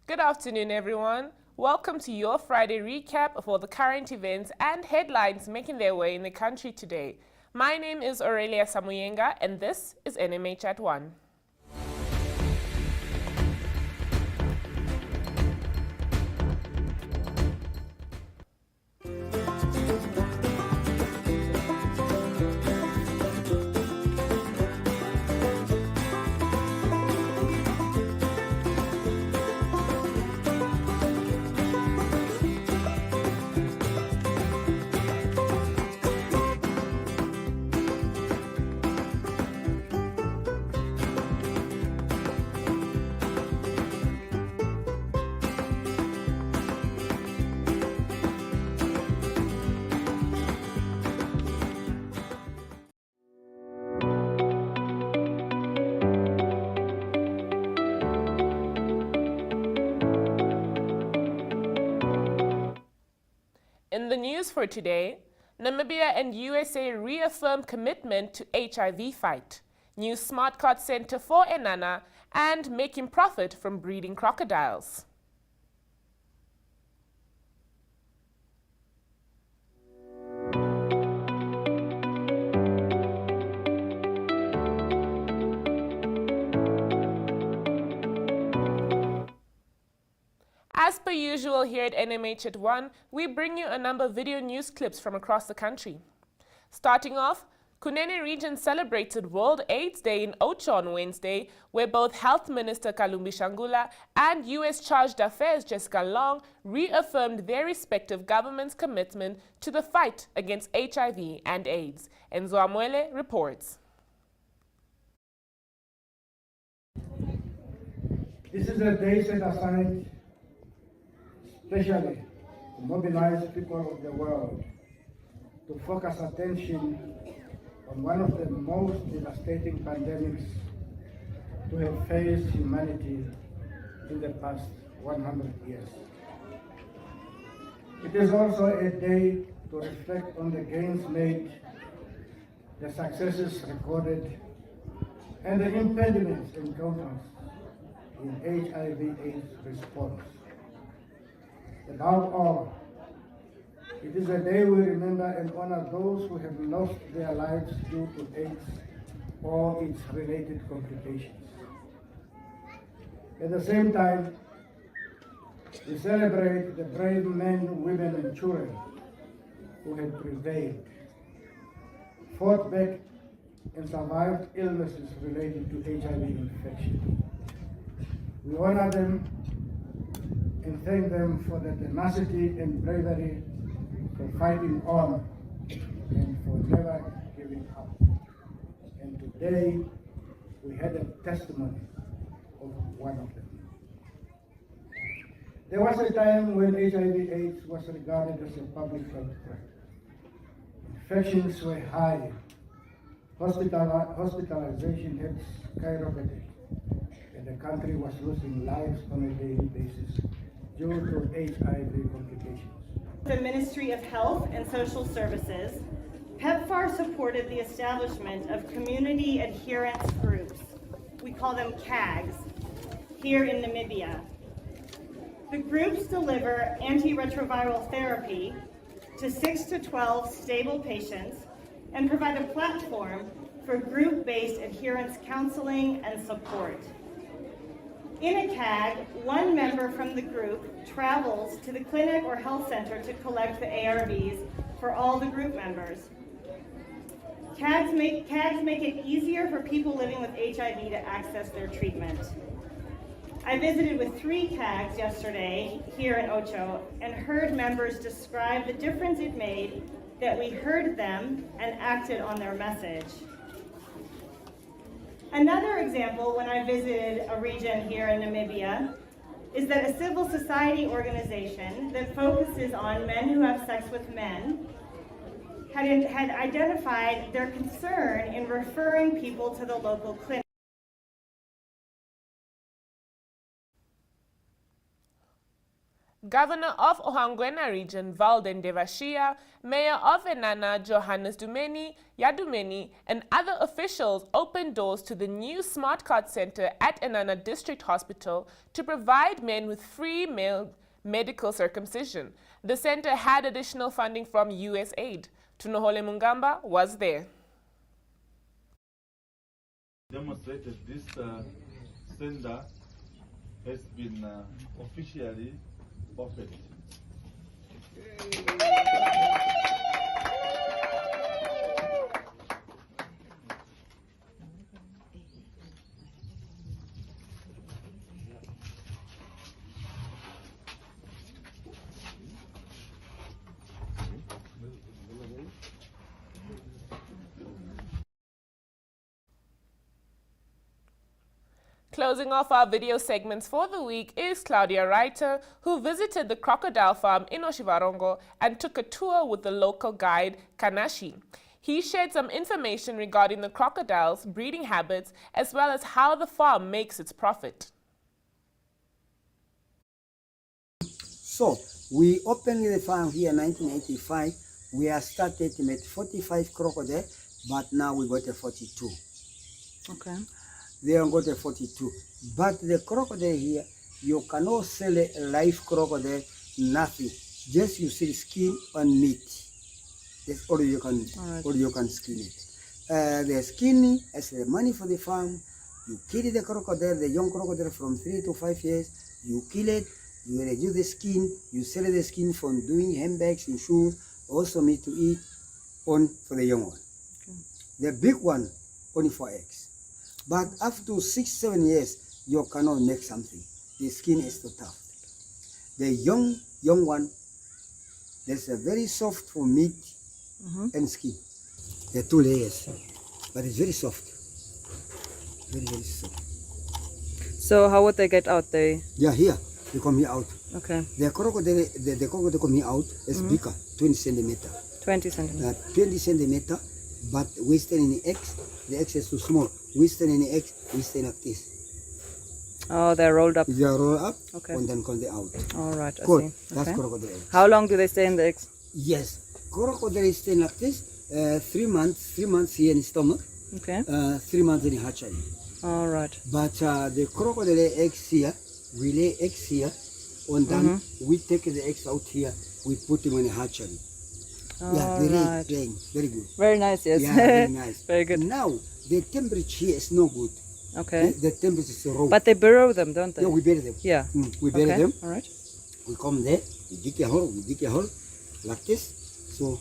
Good afternoon, everyone. Welcome to your Friday recap of all the current events and headlines making their way in the country today. My name is Aurelia Samuyenga, and this is NMH at 1. In the news for today, Namibia and USA reaffirm commitment to HIV fight, new smart card center for Enana, and making profit from breeding crocodiles. As per usual here at NMH at 1, we bring you a number of video news clips from across the country. Starting off, Kunene region celebrated World AIDS Day in Ocho on Wednesday, where both Health Minister Kalumbi Shangula and U.S. Chargé d'Affaires Jessica Long reaffirmed their respective governments' commitment to the fight against HIV and AIDS. Enzo Amuele reports. This is a day set aside especially to mobilize people of the world to focus attention on one of the most devastating pandemics to have faced humanity in the past 100 years. It is also a day to reflect on the gains made, the successes recorded, and the impediments encountered in HIV/AIDS response. Above all, it is a day we remember and honor those who have lost their lives due to AIDS or its related complications. At the same time, we celebrate the brave men, women, and children who have prevailed, fought back, and survived illnesses related to HIV infection. We honor them and thank them for their tenacity and bravery, for fighting on and for never giving up. And today we had a testimony of one of them. There was a time when HIV/AIDS was regarded as a public health threat. Infections were high, hospitalization had skyrocketed, and the country was losing lives on a daily basis due to HIV complications. The Ministry of Health and Social Services, PEPFAR supported the establishment of community adherence groups, we call them CAGs, here in Namibia. The groups deliver antiretroviral therapy to 6 to 12 stable patients and provide a platform for group-based adherence counseling and support. In a CAG, one member from the group travels to the clinic or health center to collect the ARVs for all the group members. CAGs make it easier for people living with HIV to access their treatment. I visited with 3 CAGs yesterday here in Ocho and heard members describe the difference it made that we heard them and acted on their message. Another example, when I visited a region here in Namibia, is that a civil society organization that focuses on men who have sex with men had identified their concern in referring people to the local clinic. Governor of Ohangwena Region, Valden Devashia, Mayor of Enana, Johannes Yadumeni, and other officials opened doors to the new Smart Card Center at Enana District Hospital to provide men with free male medical circumcision. The center had additional funding from USAID. Tunohole Mungamba was there. Demonstrated this center has been officially opened. Closing off our video segments for the week is Claudia Reiter, who visited the crocodile farm in Oshivarongo and took a tour with the local guide, Kanashi. He shared some information regarding the crocodiles' breeding habits, as well as how the farm makes its profit. So, we opened the farm here in 1985. We have started with 45 crocodile, but now we got a 42. Okay. They have got a 42. But the crocodile here, you cannot sell a live crocodile, nothing. Just you sell skin and meat. That's all you can, all you can skin it. The skin is the money for the farm. You kill the crocodile, the young crocodile from 3 to 5 years. You kill it, you reduce the skin, you sell the skin for doing handbags and shoes, also meat to eat on for the young one. Okay. The big one, only for eggs. But after 6-7 years, you cannot make something. The skin is too tough. The young one, there's a very soft for meat and skin. There are 2 layers, but it's very soft. Very, very soft. So how would they get out? They Here, they come here out. okay. The crocodile come here out is bigger, 20 centimeter. 20 centimeters. 20 centimeter, but we stand in the eggs. The eggs is too small. We stand in the eggs, we stand like this. Oh, they're rolled up. They are roll up, Okay. and then come they out. All right, I Good. see. That's Okay. crocodile eggs. How long do they stay in the eggs? Yes. Crocodile stay like this, 3 months. 3 months here in the stomach, Okay. 3 months in the hatchery. All right. But the crocodile eggs here, we lay eggs here, and then we take the eggs out here, we put them in the hatchery. Yeah, All they lay, right. laying, very good. Very nice, yes. Yeah, very nice. Very good. Now, the temperature here is no good. Okay. The temperature is raw. But they burrow them, don't they? Yeah, we bury them. Yeah. We bury Okay. them. All right. We come there, we dig a hole, like this. So,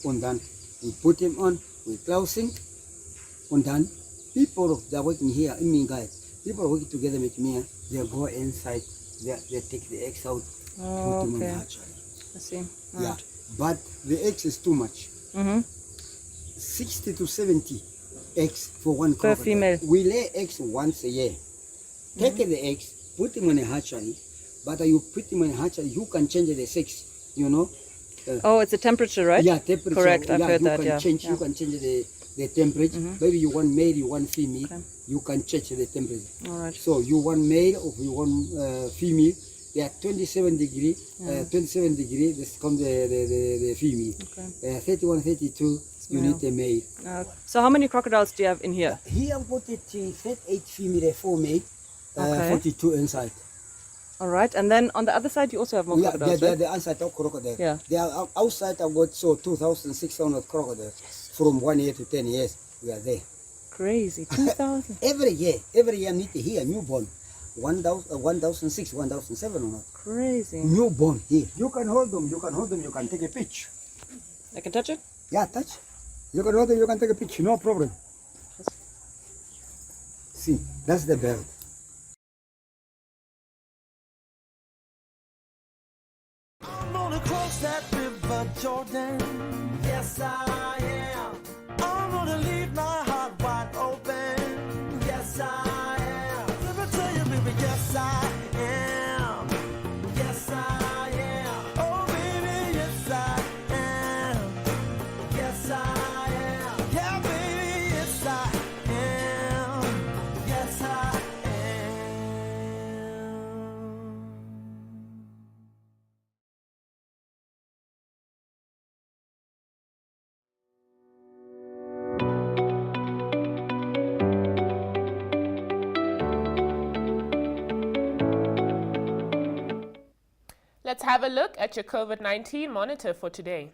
and then we put them on, we closing, and then people that are working here, I mean guys, people are working together with me, they go inside, they take the eggs out, put them in the Okay. hatchery. I see. All Yeah, right. but the eggs is too much. 60 to 70 eggs for one Per crocodile. female. We lay eggs once a year. Take the eggs, put them in a hatchery, but you put them in a hatchery, you can change the sex, you know. Oh, it's a temperature, right? Yeah, temperature. Correct, I've heard you that, can yeah. change, You can change the temperature. Maybe you want male, you want female, Okay. you can change the temperature. All right. So you want male or you want female, they are 27 degree, 27 degree, this comes the female. Okay. 31, 32, you male. need a male. So how many crocodiles do you have in here? Here I've got it 38 female, 4 male, Okay. 42 inside. All right. And then on the other side, you also have more Yeah, crocodiles, they're right? the outside of crocodile. Yeah. They are outside. I've got 2,600 crocodiles from 1 year to 10 years. We are there. Crazy. 2,000. Every year need to hear newborn. 1,006, 1,700. Crazy. Newborn here. You can hold them, you can take a picture. I can touch it? Yeah, touch. You can hold them, you can take a picture, no problem. See, that's the bird. I'm gonna cross that river, Jordan. Yes, I am. I'm gonna leave my heart wide open. Yes, I am. Let me tell you, baby, yes, I am. Yes, I am. Oh, baby, yes, I am. Yes, I am. Yeah, baby, yes, I am. Yes, I am. Let's have a look at your COVID-19 monitor for today.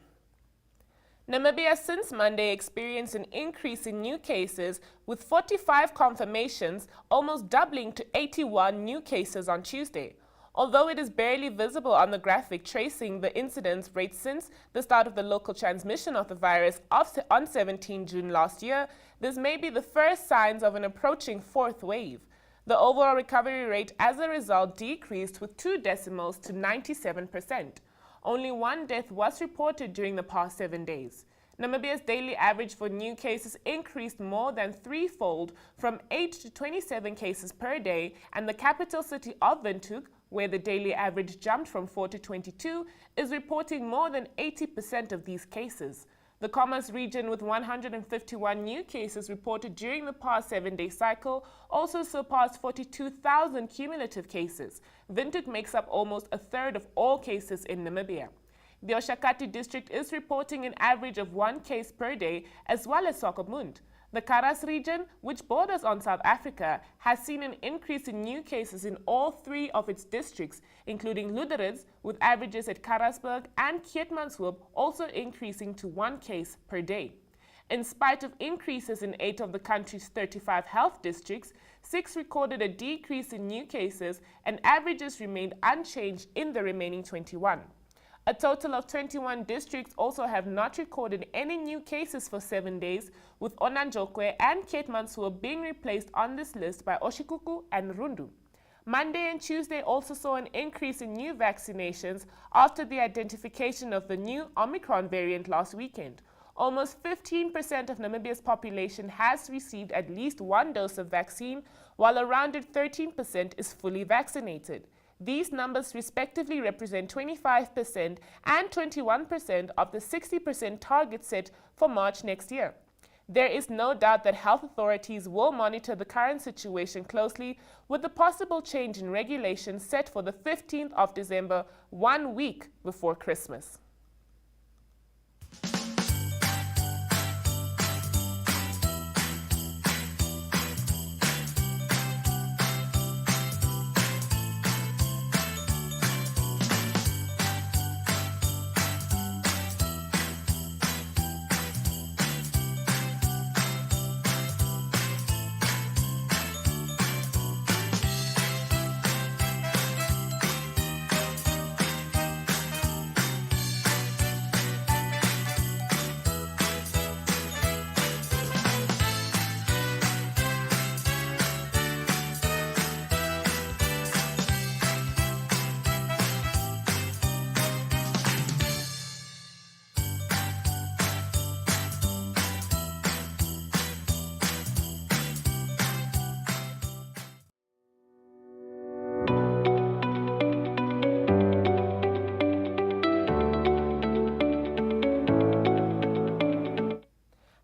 Namibia since Monday experienced an increase in new cases with 45 confirmations, almost doubling to 81 new cases on Tuesday. Although it is barely visible on the graphic tracing the incidence rate since the start of the local transmission of the virus on 17 June last year, this may be the first signs of an approaching fourth wave. The overall recovery rate as a result decreased with 2 decimals to 97%. Only 1 death was reported during the past 7 days. Namibia's daily average for new cases increased more than threefold from 8 to 27 cases per day, and the capital city of Windhoek, where the daily average jumped from 4 to 22, is reporting more than 80% of these cases. The Commerce region, with 151 new cases reported during the past 7-day cycle, also surpassed 42,000 cumulative cases. Windhoek makes up almost a third of all cases in Namibia. The Oshakati district is reporting an average of 1 case per day, as well as Swakopmund. The Karas region, which borders on South Africa, has seen an increase in new cases in all 3 of its districts, including Luderitz, with averages at Karasburg and Keetmanshoop also increasing to 1 case per day. In spite of increases in 8 of the country's 35 health districts, 6 recorded a decrease in new cases and averages remained unchanged in the remaining 21. A total of 21 districts also have not recorded any new cases for 7 days, with Onanjokwe and Keetmanshoop being replaced on this list by Oshikuku and Rundu. Monday and Tuesday also saw an increase in new vaccinations after the identification of the new Omicron variant last weekend. Almost 15% of Namibia's population has received at least 1 dose of vaccine, while a rounded 13% is fully vaccinated. These numbers respectively represent 25% and 21% of the 60% target set for March next year. There is no doubt that health authorities will monitor the current situation closely, with the possible change in regulations set for the 15th of December, 1 week before Christmas.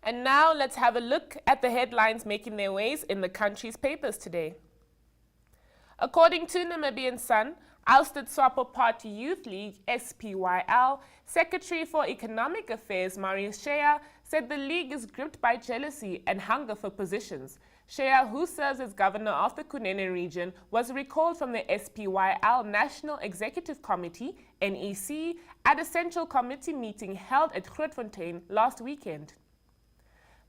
And now let's have a look at the headlines making their ways in the country's papers today. According to Namibian Sun, ousted SWAPO Party Youth League, SPYL, Secretary for Economic Affairs Marius Shea said the league is gripped by jealousy and hunger for positions. Shea, who serves as governor of the Kunene region, was recalled from the SPYL National Executive Committee, NEC, at a central committee meeting held at Grootfontein last weekend.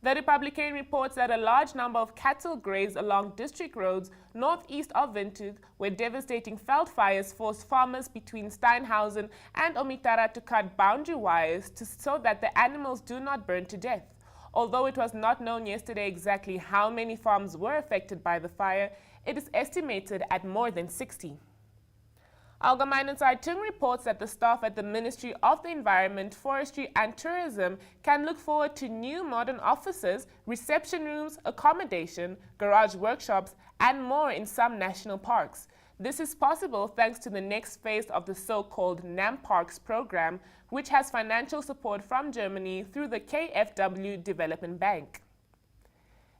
The Republican reports that a large number of cattle grazed along district roads northeast of Windhoek, where devastating veld fires forced farmers between Steinhausen and Omitara to cut boundary wires so that the animals do not burn to death. Although it was not known yesterday exactly how many farms were affected by the fire, it is estimated at more than 60. Algemeine Zeitung reports that the staff at the Ministry of the Environment, Forestry and Tourism can look forward to new modern offices, reception rooms, accommodation, garage workshops, and more in some national parks. This is possible thanks to the next phase of the so-called NAMParks program, which has financial support from Germany through the KfW Development Bank.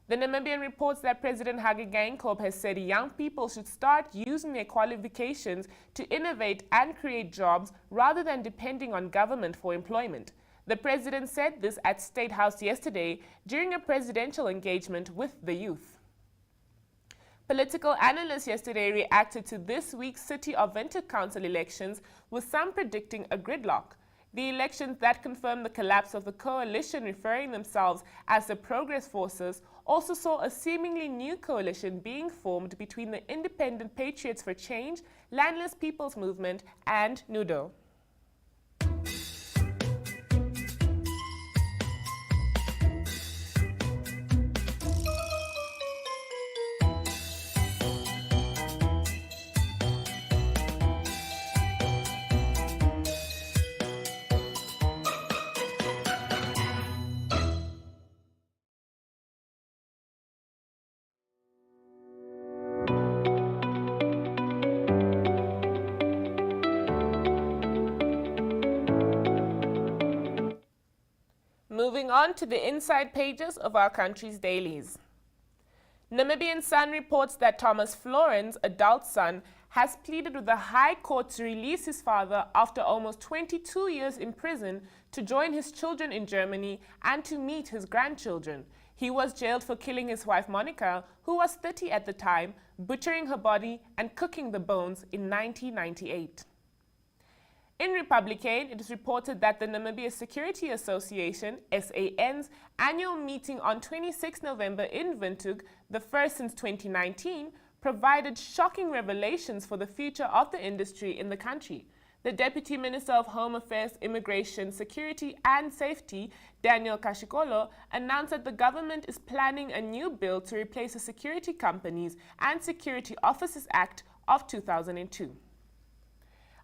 The Namibian reports that President Hage Geingob has said young people should start using their qualifications to innovate and create jobs rather than depending on government for employment. The president said this at State House yesterday during a presidential engagement with the youth. Political analysts yesterday reacted to this week's City of Windhoek Council elections, with some predicting a gridlock. The elections that confirmed the collapse of the coalition referring themselves as the Progress Forces also saw a seemingly new coalition being formed between the Independent Patriots for Change, Landless People's Movement, and NUDO. Moving on to the inside pages of our country's dailies. Namibian Sun reports that Thomas Floren's adult son has pleaded with the High Court to release his father after almost 22 years in prison to join his children in Germany and to meet his grandchildren. He was jailed for killing his wife Monica, who was 30 at the time, butchering her body and cooking the bones in 1998. In Republicane, it is reported that the Namibia Security Association, SAN's annual meeting on 26 November in Windhoek, the first since 2019, provided shocking revelations for the future of the industry in the country. The Deputy Minister of Home Affairs, Immigration, Security and Safety, Daniel Kashikolo, announced that the government is planning a new bill to replace the Security Companies and Security Officers Act of 2002.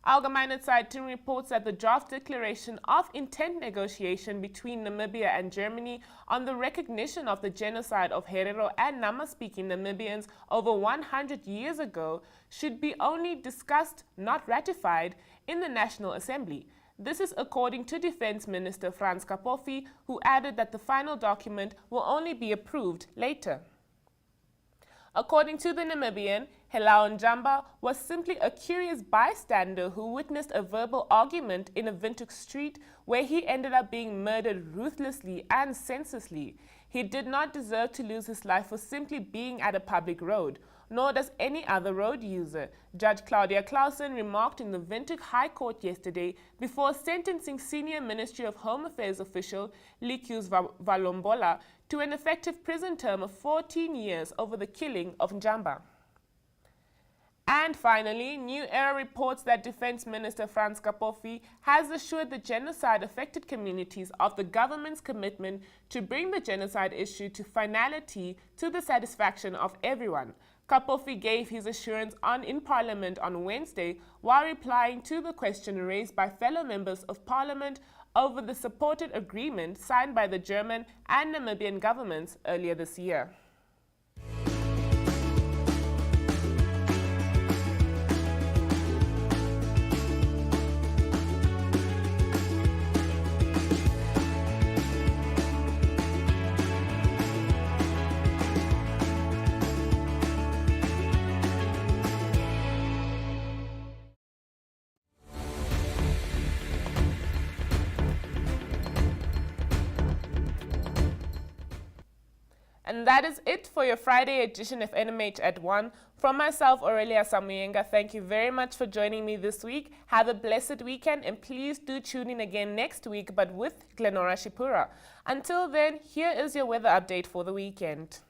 Algemeine Zeitung reports that the draft declaration of intent negotiation between Namibia and Germany on the recognition of the genocide of Herero and Nama-speaking Namibians over 100 years ago should be only discussed, not ratified, in the National Assembly. This is according to Defense Minister Frans Kapofi, who added that the final document will only be approved later. According to the Namibian, Helao Njamba was simply a curious bystander who witnessed a verbal argument in a Windhoek street where he ended up being murdered ruthlessly and senselessly. He did not deserve to lose his life for simply being at a public road, nor does any other road user, Judge Claudia Clausen remarked in the Windhoek High Court yesterday before sentencing Senior Ministry of Home Affairs official Likius Valombola to an effective prison term of 14 years over the killing of Njamba. And finally, New Era reports that Defense Minister Frans Kapofi has assured the genocide-affected communities of the government's commitment to bring the genocide issue to finality to the satisfaction of everyone. Kapofi gave his assurance in Parliament on Wednesday while replying to the question raised by fellow members of Parliament over the supported agreement signed by the German and Namibian governments earlier this year. And that is it for your Friday edition of NMH at 1. From myself, Aurelia Samuyenga, thank you very much for joining me this week. Have a blessed weekend, and please do tune in again next week, but with Glenora Shipura. Until then, here is your weather update for the weekend.